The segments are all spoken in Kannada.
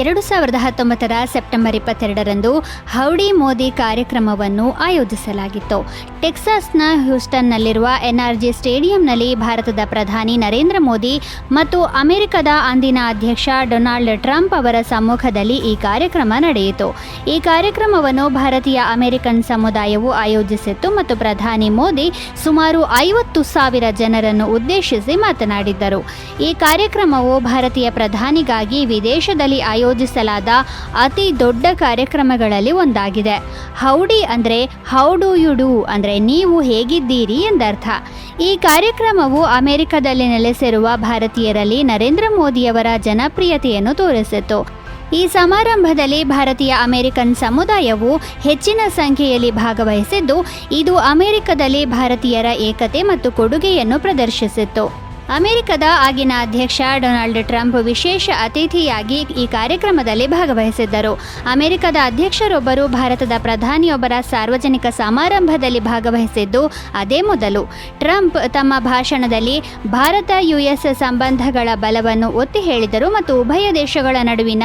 2019 ಸೆಪ್ಟೆಂಬರ್ 22ರಂದು ಹೌಡಿ ಮೋದಿ ಕಾರ್ಯಕ್ರಮವನ್ನು ಆಯೋಜಿಸಲಾಗಿತ್ತು. ಟೆಕ್ಸಾಸ್ನ ಹ್ಯೂಸ್ಟನ್ನಲ್ಲಿರುವ ಎನ್ಆರ್ಜಿ ಸ್ಟೇಡಿಯಂನಲ್ಲಿ ಭಾರತದ ಪ್ರಧಾನಿ ನರೇಂದ್ರ ಮೋದಿ ಮತ್ತು ಅಮೆರಿಕದ ಅಂದಿನ ಅಧ್ಯಕ್ಷ ಡೊನಾಲ್ಡ್ ಟ್ರಂಪ್ ಅವರ ಸಮ್ಮುಖದಲ್ಲಿ ಈ ಕಾರ್ಯಕ್ರಮ ನಡೆಯಿತು. ಈ ಕಾರ್ಯಕ್ರಮವನ್ನು ಭಾರತೀಯ ಅಮೆರಿಕನ್ ಸಮುದಾಯವು ಆಯೋಜಿಸಿತ್ತು ಮತ್ತು ಪ್ರಧಾನಿ ಮೋದಿ ಸುಮಾರು 50,000 ಜನರನ್ನು ಉದ್ದೇಶಿಸಿ ಮಾತನಾಡಿದ್ದರು. ಈ ಕಾರ್ಯಕ್ರಮವು ಭಾರತೀಯ ಪ್ರಧಾನಿಗಾಗಿ ವಿದೇಶದಲ್ಲಿ ಆಯೋಜಿಸಲಾದ ಅತಿ ದೊಡ್ಡ ಕಾರ್ಯಕ್ರಮಗಳಲ್ಲಿ ಒಂದಾಗಿದೆ. ಹೌಡಿ ಅಂದರೆ ಹೌ ಡು ಯು ಡೂ ಅಂದರೆ ನೀವು ಹೇಗಿದ್ದೀರಿ ಎಂದರ್ಥ. ಈ ಕಾರ್ಯಕ್ರಮವು ಅಮೆರಿಕದಲ್ಲಿ ನೆಲೆಸಿರುವ ಭಾರತೀಯರಲ್ಲಿ ನರೇಂದ್ರ ಮೋದಿಯವರ ಜನಪ್ರಿಯತೆಯನ್ನು ತೋರಿಸಿತು. ಈ ಸಮಾರಂಭದಲ್ಲಿ ಭಾರತೀಯ ಅಮೆರಿಕನ್ ಸಮುದಾಯವು ಹೆಚ್ಚಿನ ಸಂಖ್ಯೆಯಲ್ಲಿ ಭಾಗವಹಿಸಿದ್ದು, ಇದು ಅಮೆರಿಕದಲ್ಲಿ ಭಾರತೀಯರ ಏಕತೆ ಮತ್ತು ಕೊಡುಗೆಯನ್ನು ಪ್ರದರ್ಶಿಸಿತ್ತು. ಅಮೆರಿಕದ ಆಗಿನ ಅಧ್ಯಕ್ಷ ಡೊನಾಲ್ಡ್ ಟ್ರಂಪ್ ವಿಶೇಷ ಅತಿಥಿಯಾಗಿ ಈ ಕಾರ್ಯಕ್ರಮದಲ್ಲಿ ಭಾಗವಹಿಸಿದ್ದರು. ಅಮೆರಿಕದ ಅಧ್ಯಕ್ಷರೊಬ್ಬರು ಭಾರತದ ಪ್ರಧಾನಿಯೊಬ್ಬರ ಸಾರ್ವಜನಿಕ ಸಮಾರಂಭದಲ್ಲಿ ಭಾಗವಹಿಸಿದ್ದು ಅದೇ ಮೊದಲು. ಟ್ರಂಪ್ ತಮ್ಮ ಭಾಷಣದಲ್ಲಿ ಭಾರತ ಯುಎಸ್ ಸಂಬಂಧಗಳ ಬಲವನ್ನು ಒತ್ತಿ ಹೇಳಿದರು ಮತ್ತು ಉಭಯ ದೇಶಗಳ ನಡುವಿನ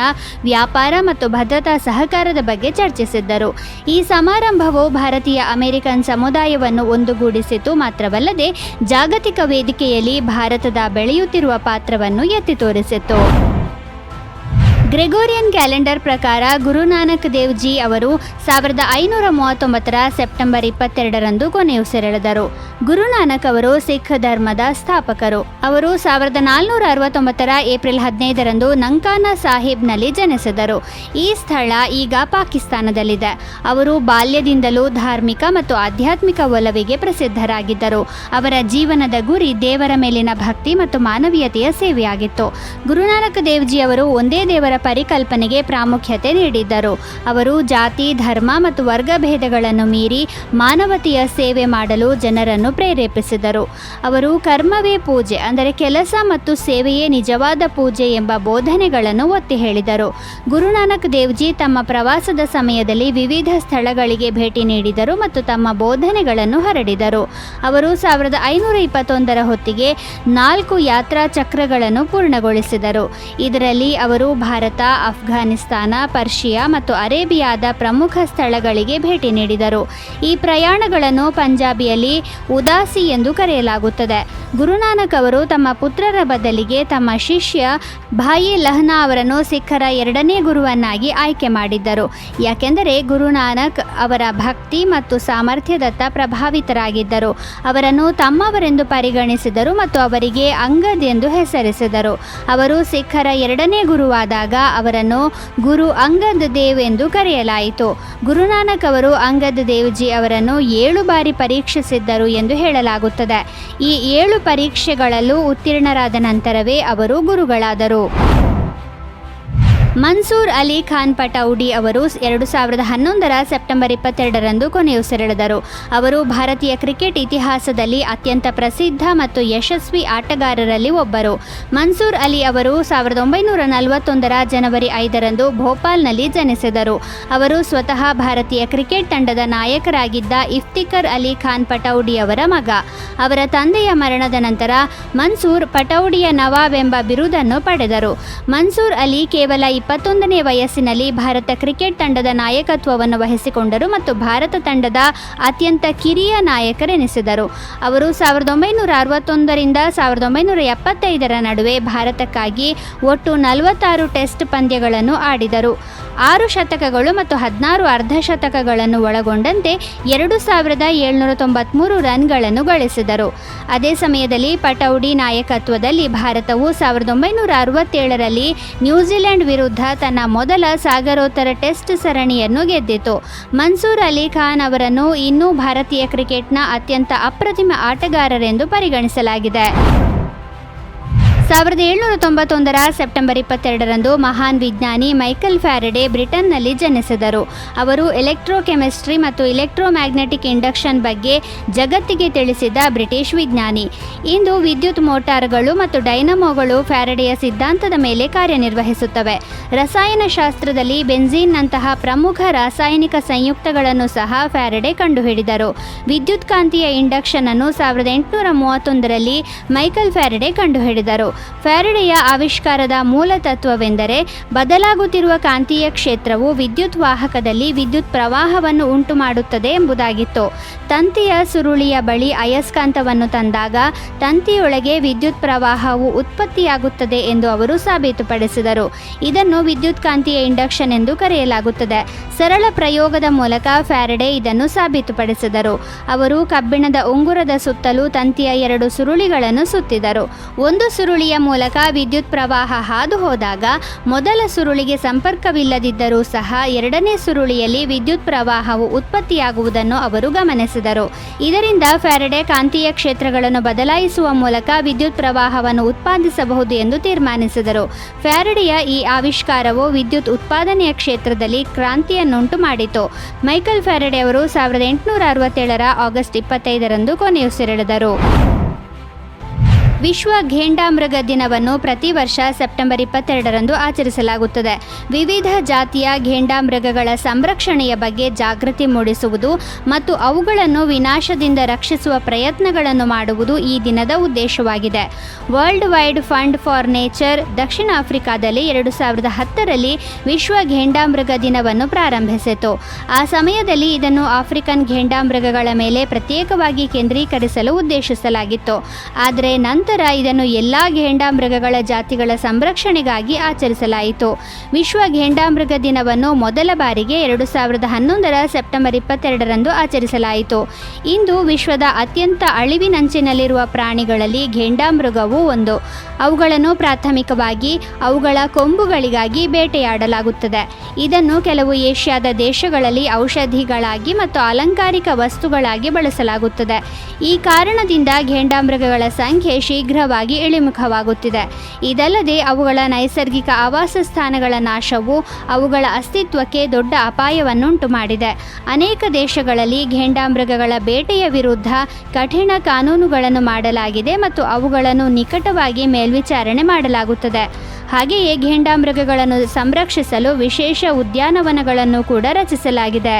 ವ್ಯಾಪಾರ ಮತ್ತು ಭದ್ರತಾ ಸಹಕಾರದ ಬಗ್ಗೆ ಚರ್ಚಿಸಿದ್ದರು. ಈ ಸಮಾರಂಭವು ಭಾರತೀಯ ಅಮೆರಿಕನ್ ಸಮುದಾಯವನ್ನು ಒಂದುಗೂಡಿಸಿತು ಮಾತ್ರವಲ್ಲದೆ ಜಾಗತಿಕ ವೇದಿಕೆಯಲ್ಲಿ ಭಾರತದ ಬೆಳೆಯುತ್ತಿರುವ ಪಾತ್ರವನ್ನು ಎತ್ತಿ ತೋರಿಸಿತು. ಗ್ರೆಗೋರಿಯನ್ ಕ್ಯಾಲೆಂಡರ್ ಪ್ರಕಾರ ಗುರುನಾನಕ್ ದೇವ್ ಜಿ ಅವರು 1539 ಸೆಪ್ಟೆಂಬರ್ 22ರಂದು ಕೊನೆಯುಸಿರೆಳೆದರು. ಗುರುನಾನಕ್ ಅವರು ಸಿಖ್ ಧರ್ಮದ ಸ್ಥಾಪಕರು. ಅವರು 1469 ಏಪ್ರಿಲ್ 15ರಂದು ನಂಕಾನಾ ಸಾಹಿಬ್ನಲ್ಲಿ ಜನಿಸಿದರು. ಈ ಸ್ಥಳ ಈಗ ಪಾಕಿಸ್ತಾನದಲ್ಲಿದೆ. ಅವರು ಬಾಲ್ಯದಿಂದಲೂ ಧಾರ್ಮಿಕ ಮತ್ತು ಆಧ್ಯಾತ್ಮಿಕ ಒಲವಿಗೆ ಪ್ರಸಿದ್ಧರಾಗಿದ್ದರು. ಅವರ ಜೀವನದ ಗುರಿ ದೇವರ ಮೇಲಿನ ಭಕ್ತಿ ಮತ್ತು ಮಾನವೀಯತೆಯ ಸೇವೆಯಾಗಿತ್ತು. ಗುರುನಾನಕ್ ದೇವ್ ಜಿ ಅವರು ಒಂದೇ ದೇವರ ಪರಿಕಲ್ಪನೆಗೆ ಪ್ರಾಮುಖ್ಯತೆ ನೀಡಿದ್ದರು. ಅವರು ಜಾತಿ, ಧರ್ಮ ಮತ್ತು ವರ್ಗಭೇದಗಳನ್ನು ಮೀರಿ ಮಾನವತೆಯ ಸೇವೆ ಮಾಡಲು ಜನರನ್ನು ಪ್ರೇರೇಪಿಸಿದರು. ಅವರು ಕರ್ಮವೇ ಪೂಜೆ ಅಂದರೆ ಕೆಲಸ ಮತ್ತು ಸೇವೆಯೇ ನಿಜವಾದ ಪೂಜೆ ಎಂಬ ಬೋಧನೆಗಳನ್ನು ಒತ್ತಿ ಹೇಳಿದರು. ಗುರುನಾನಕ್ ದೇವ್ಜಿ ತಮ್ಮ ಪ್ರವಾಸದ ಸಮಯದಲ್ಲಿ ವಿವಿಧ ಸ್ಥಳಗಳಿಗೆ ಭೇಟಿ ನೀಡಿದರು ಮತ್ತು ತಮ್ಮ ಬೋಧನೆಗಳನ್ನು ಹರಡಿದರು. ಅವರು 1521 ಹೊತ್ತಿಗೆ 4 ಯಾತ್ರಾ ಚಕ್ರಗಳನ್ನು ಪೂರ್ಣಗೊಳಿಸಿದರು. ಇದರಲ್ಲಿ ಅವರು ಭಾರತ, ಅಫ್ಘಾನಿಸ್ತಾನ, ಪರ್ಷಿಯಾ ಮತ್ತು ಅರೇಬಿಯಾದ ಪ್ರಮುಖ ಸ್ಥಳಗಳಿಗೆ ಭೇಟಿ ನೀಡಿದರು. ಈ ಪ್ರಯಾಣಗಳನ್ನು ಪಂಜಾಬಿಯಲ್ಲಿ ಉದಾಸಿ ಎಂದು ಕರೆಯಲಾಗುತ್ತದೆ. ಗುರುನಾನಕ್ ಅವರು ತಮ್ಮ ಪುತ್ರರ ಬದಲಿಗೆ ತಮ್ಮ ಶಿಷ್ಯ ಭಾಯಿ ಲಹನಾ ಅವರನ್ನು ಸಿಖ್ಖರ 2ನೇ ಗುರುವನ್ನಾಗಿ ಆಯ್ಕೆ ಮಾಡಿದ್ದರು. ಯಾಕೆಂದರೆ ಗುರುನಾನಕ್ ಅವರ ಭಕ್ತಿ ಮತ್ತು ಸಾಮರ್ಥ್ಯದತ್ತ ಪ್ರಭಾವಿತರಾಗಿದ್ದರು. ಅವರನ್ನು ತಮ್ಮವರೆಂದು ಪರಿಗಣಿಸಿದರು ಮತ್ತು ಅವರಿಗೆ ಅಂಗದ್ ಎಂದು ಹೆಸರಿಸಿದರು. ಅವರು ಸಿಖ್ಖರ 2ನೇ ಗುರುವಾದಾಗ ಅವರನ್ನು ಗುರು ಅಂಗದ್ ದೇವ್ ಎಂದು ಕರೆಯಲಾಯಿತು. ಗುರುನಾನಕ್ ಅವರು ಅಂಗದ್ ದೇವ್ಜಿ ಅವರನ್ನು 7 ಬಾರಿ ಪರೀಕ್ಷಿಸಿದ್ದರು ಎಂದು ಹೇಳಲಾಗುತ್ತದೆ. ಈ 7 ಪರೀಕ್ಷೆಗಳಲ್ಲೂ ಉತ್ತೀರ್ಣರಾದ ನಂತರವೇ ಅವರು ಗುರುಗಳಾದರು. ಮನ್ಸೂರ್ ಅಲಿ ಖಾನ್ ಪಟೌಡಿ ಅವರು 2011 ಸೆಪ್ಟೆಂಬರ್ 22ರಂದು ಕೊನೆಯುಸಿರೆಳೆದರು. ಅವರು ಭಾರತೀಯ ಕ್ರಿಕೆಟ್ ಇತಿಹಾಸದಲ್ಲಿ ಅತ್ಯಂತ ಪ್ರಸಿದ್ಧ ಮತ್ತು ಯಶಸ್ವಿ ಆಟಗಾರರಲ್ಲಿ ಒಬ್ಬರು. ಮನ್ಸೂರ್ ಅಲಿ ಅವರು 1941 ಜನವರಿ 5ರಂದು ಭೋಪಾಲ್ನಲ್ಲಿ ಜನಿಸಿದರು. ಅವರು ಸ್ವತಃ ಭಾರತೀಯ ಕ್ರಿಕೆಟ್ ತಂಡದ ನಾಯಕರಾಗಿದ್ದ ಇಫ್ತಿಕರ್ ಅಲಿ ಖಾನ್ ಪಟೌಡಿ ಅವರ ಮಗ. ಅವರ ತಂದೆಯ ಮರಣದ ನಂತರ ಮನ್ಸೂರ್ ಪಟೌಡಿಯ ನವಾಬ್ ಎಂಬ ಬಿರುದನ್ನು ಪಡೆದರು. ಮನ್ಸೂರ್ ಅಲಿ ಕೇವಲ 21ನೇ ವಯಸ್ಸಿನಲ್ಲಿ ಭಾರತ ಕ್ರಿಕೆಟ್ ತಂಡದ ನಾಯಕತ್ವವನ್ನು ವಹಿಸಿಕೊಂಡರು ಮತ್ತು ಭಾರತ ತಂಡದ ಅತ್ಯಂತ ಕಿರಿಯ ನಾಯಕರೆನಿಸಿದರು. ಅವರು 1961 ರಿಂದ 1975 ನಡುವೆ ಭಾರತಕ್ಕಾಗಿ ಒಟ್ಟು 46 ಟೆಸ್ಟ್ ಪಂದ್ಯಗಳನ್ನು ಆಡಿದರು. 6 ಶತಕಗಳು ಮತ್ತು 16 ಅರ್ಧಶತಕಗಳನ್ನು ಒಳಗೊಂಡಂತೆ 2793 ರನ್ಗಳನ್ನು ಗಳಿಸಿದರು. ಅದೇ ಸಮಯದಲ್ಲಿ ಪಟೌಡಿ ನಾಯಕತ್ವದಲ್ಲಿ ಭಾರತವು 1967ರಲ್ಲಿ ನ್ಯೂಜಿಲೆಂಡ್ ವಿರುದ್ಧ ತನ್ನ ಮೊದಲ ಸಾಗರೋತ್ತರ ಟೆಸ್ಟ್ ಸರಣಿಯನ್ನು ಗೆದ್ದಿತು. ಮನ್ಸೂರ್ ಅಲಿ ಖಾನ್ ಅವರನ್ನು ಇನ್ನೂ ಭಾರತೀಯ ಕ್ರಿಕೆಟ್ನ ಅತ್ಯಂತ ಅಪ್ರತಿಮ ಆಟಗಾರರೆಂದು ಪರಿಗಣಿಸಲಾಗಿದೆ. 1791 ಸೆಪ್ಟೆಂಬರ್ 22ರಂದು ಮಹಾನ್ ವಿಜ್ಞಾನಿ ಮೈಕಲ್ ಫ್ಯಾರಡೆ ಬ್ರಿಟನ್ನಲ್ಲಿ ಜನಿಸಿದರು. ಅವರು ಎಲೆಕ್ಟ್ರೋಕೆಮಿಸ್ಟ್ರಿ ಮತ್ತು ಎಲೆಕ್ಟ್ರೋಮ್ಯಾಗ್ನೆಟಿಕ್ ಇಂಡಕ್ಷನ್ ಬಗ್ಗೆ ಜಗತ್ತಿಗೆ ತಿಳಿಸಿದ ಬ್ರಿಟಿಷ್ ವಿಜ್ಞಾನಿ. ಇಂದು ವಿದ್ಯುತ್ ಮೋಟಾರ್ಗಳು ಮತ್ತು ಡೈನಮೋಗಳು ಫ್ಯಾರಡೆಯ ಸಿದ್ಧಾಂತದ ಮೇಲೆ ಕಾರ್ಯನಿರ್ವಹಿಸುತ್ತವೆ. ರಸಾಯನಶಾಸ್ತ್ರದಲ್ಲಿ ಬೆನ್ಝೀನ್ನಂತಹ ಪ್ರಮುಖ ರಾಸಾಯನಿಕ ಸಂಯುಕ್ತಗಳನ್ನು ಸಹ ಫ್ಯಾರಡೆ ಕಂಡುಹಿಡಿದರು. ವಿದ್ಯುತ್ ಕಾಂತೀಯ ಇಂಡಕ್ಷನ್ ಅನ್ನು 1831ರಲ್ಲಿ ಮೈಕಲ್ ಫ್ಯಾರಡೆ ಕಂಡುಹಿಡಿದರು. ಫ್ಯಾರಡೆಯ ಆವಿಷ್ಕಾರದ ಮೂಲ ತತ್ವವೆಂದರೆ ಬದಲಾಗುತ್ತಿರುವ ಕಾಂತೀಯ ಕ್ಷೇತ್ರವು ವಿದ್ಯುತ್ ವಾಹಕದಲ್ಲಿ ವಿದ್ಯುತ್ ಪ್ರವಾಹವನ್ನು ಉಂಟು ಮಾಡುತ್ತದೆ ಎಂಬುದಾಗಿತ್ತು. ತಂತಿಯ ಸುರುಳಿಯ ಬಳಿ ಅಯಸ್ಕಾಂತವನ್ನು ತಂದಾಗ ತಂತಿಯೊಳಗೆ ವಿದ್ಯುತ್ ಪ್ರವಾಹವು ಉತ್ಪತ್ತಿಯಾಗುತ್ತದೆ ಎಂದು ಅವರು ಸಾಬೀತುಪಡಿಸಿದರು. ಇದನ್ನು ವಿದ್ಯುತ್ ಕಾಂತೀಯ ಇಂಡಕ್ಷನ್ ಎಂದು ಕರೆಯಲಾಗುತ್ತದೆ. ಸರಳ ಪ್ರಯೋಗದ ಮೂಲಕ ಫ್ಯಾರಡೆ ಇದನ್ನು ಸಾಬೀತುಪಡಿಸಿದರು. ಅವರು ಕಬ್ಬಿಣದ ಉಂಗುರದ ಸುತ್ತಲೂ ತಂತಿಯ 2 ಸುರುಳಿಗಳನ್ನು ಸುತ್ತಿದರು. ಒಂದು ಸುರುಳಿಯ ಮೂಲಕ ವಿದ್ಯುತ್ ಪ್ರವಾಹ ಹಾದು ಹೋದಾಗ ಮೊದಲ ಸುರುಳಿಗೆ ಸಂಪರ್ಕವಿಲ್ಲದಿದ್ದರೂ ಸಹ ಎರಡನೇ ಸುರುಳಿಯಲ್ಲಿ ವಿದ್ಯುತ್ ಪ್ರವಾಹವು ಉತ್ಪತ್ತಿಯಾಗುವುದನ್ನು ಅವರು ಗಮನಿಸಿದರು. ಇದರಿಂದ ಫ್ಯಾರಡೆ ಕಾಂತೀಯ ಕ್ಷೇತ್ರಗಳನ್ನು ಬದಲಾಯಿಸುವ ಮೂಲಕ ವಿದ್ಯುತ್ ಪ್ರವಾಹವನ್ನು ಉತ್ಪಾದಿಸಬಹುದು ಎಂದು ತೀರ್ಮಾನಿಸಿದರು. ಫ್ಯಾರಡೆಯ ಈ ಆವಿಷ್ಕಾರವು ವಿದ್ಯುತ್ ಉತ್ಪಾದನೆಯ ಕ್ಷೇತ್ರದಲ್ಲಿ ಕ್ರಾಂತಿಯನ್ನುಂಟು ಮಾಡಿತು. ಮೈಕಲ್ ಫ್ಯಾರಡೆ ಅವರು 1867 ಆಗಸ್ಟ್ 25ರಂದು ಕೊನೆಯುಸಿರೆಳೆದರು. ವಿಶ್ವ ಘೇಂಡಾಮೃಗ ದಿನವನ್ನು ಪ್ರತಿ ವರ್ಷ ಸೆಪ್ಟೆಂಬರ್ 22ರಂದು ಆಚರಿಸಲಾಗುತ್ತದೆ. ವಿವಿಧ ಜಾತಿಯ ಘೇಂಡಾಮೃಗಗಳ ಸಂರಕ್ಷಣೆಯ ಬಗ್ಗೆ ಜಾಗೃತಿ ಮೂಡಿಸುವುದು ಮತ್ತು ಅವುಗಳನ್ನು ವಿನಾಶದಿಂದ ರಕ್ಷಿಸುವ ಪ್ರಯತ್ನಗಳನ್ನು ಮಾಡುವುದು ಈ ದಿನದ ಉದ್ದೇಶವಾಗಿದೆ. World wide fund for nature ದಕ್ಷಿಣ ಆಫ್ರಿಕಾದಲ್ಲಿ 2010ರಲ್ಲಿ ವಿಶ್ವ ಘೇಂಡಾಮೃಗ ದಿನವನ್ನು ಪ್ರಾರಂಭಿಸಿತು. ಆ ಸಮಯದಲ್ಲಿ ಇದನ್ನು ಆಫ್ರಿಕನ್ ಘೇಂಡಾಮೃಗಗಳ ಮೇಲೆ ಪ್ರತ್ಯೇಕವಾಗಿ ಕೇಂದ್ರೀಕರಿಸಲು ಉದ್ದೇಶಿಸಲಾಗಿತ್ತು. ಆದರೆ ನಂತರ ಇದನ್ನು ಎಲ್ಲ ಘೇಂಡಾಮೃಗಗಳ ಜಾತಿಗಳ ಸಂರಕ್ಷಣೆಗಾಗಿ ಆಚರಿಸಲಾಯಿತು. ವಿಶ್ವ ಘೇಂಡಾಮೃಗ ದಿನವನ್ನು ಮೊದಲ ಬಾರಿಗೆ 2011ರ ಸೆಪ್ಟೆಂಬರ್ 22ರಂದು ಆಚರಿಸಲಾಯಿತು. ಇಂದು ವಿಶ್ವದ ಅತ್ಯಂತ ಅಳಿವಿನಂಚಿನಲ್ಲಿರುವ ಪ್ರಾಣಿಗಳಲ್ಲಿ ಘೇಂಡಾಮೃಗವು ಒಂದು. ಅವುಗಳನ್ನು ಪ್ರಾಥಮಿಕವಾಗಿ ಅವುಗಳ ಕೊಂಬುಗಳಿಗಾಗಿ ಬೇಟೆಯಾಡಲಾಗುತ್ತದೆ. ಇದನ್ನು ಕೆಲವು ಏಷ್ಯಾದ ದೇಶಗಳಲ್ಲಿ ಔಷಧಿಗಳಾಗಿ ಮತ್ತು ಅಲಂಕಾರಿಕ ವಸ್ತುಗಳಾಗಿ ಬಳಸಲಾಗುತ್ತದೆ. ಈ ಕಾರಣದಿಂದ ಘೇಂಡಾಮೃಗಗಳ ಸಂಖ್ಯೆ ಶೀಘ್ರವಾಗಿ ಇಳಿಮುಖವಾಗುತ್ತಿದೆ. ಇದಲ್ಲದೆ ಅವುಗಳ ನೈಸರ್ಗಿಕ ಆವಾಸ ಸ್ಥಾನಗಳ ನಾಶವು ಅವುಗಳ ಅಸ್ತಿತ್ವಕ್ಕೆ ದೊಡ್ಡ ಅಪಾಯವನ್ನುಂಟು ಮಾಡಿದೆ. ಅನೇಕ ದೇಶಗಳಲ್ಲಿ ಘೇಂಡಾಮೃಗಗಳ ಬೇಟೆಯ ವಿರುದ್ಧ ಕಠಿಣ ಕಾನೂನುಗಳನ್ನು ಮಾಡಲಾಗಿದೆ ಮತ್ತು ಅವುಗಳನ್ನು ನಿಕಟವಾಗಿ ಮೇಲ್ವಿಚಾರಣೆ ಮಾಡಲಾಗುತ್ತದೆ. ಹಾಗೆಯೇ ಘೇಂಡಾಮೃಗಗಳನ್ನು ಸಂರಕ್ಷಿಸಲು ವಿಶೇಷ ಉದ್ಯಾನವನಗಳನ್ನು ಕೂಡ ರಚಿಸಲಾಗಿದೆ.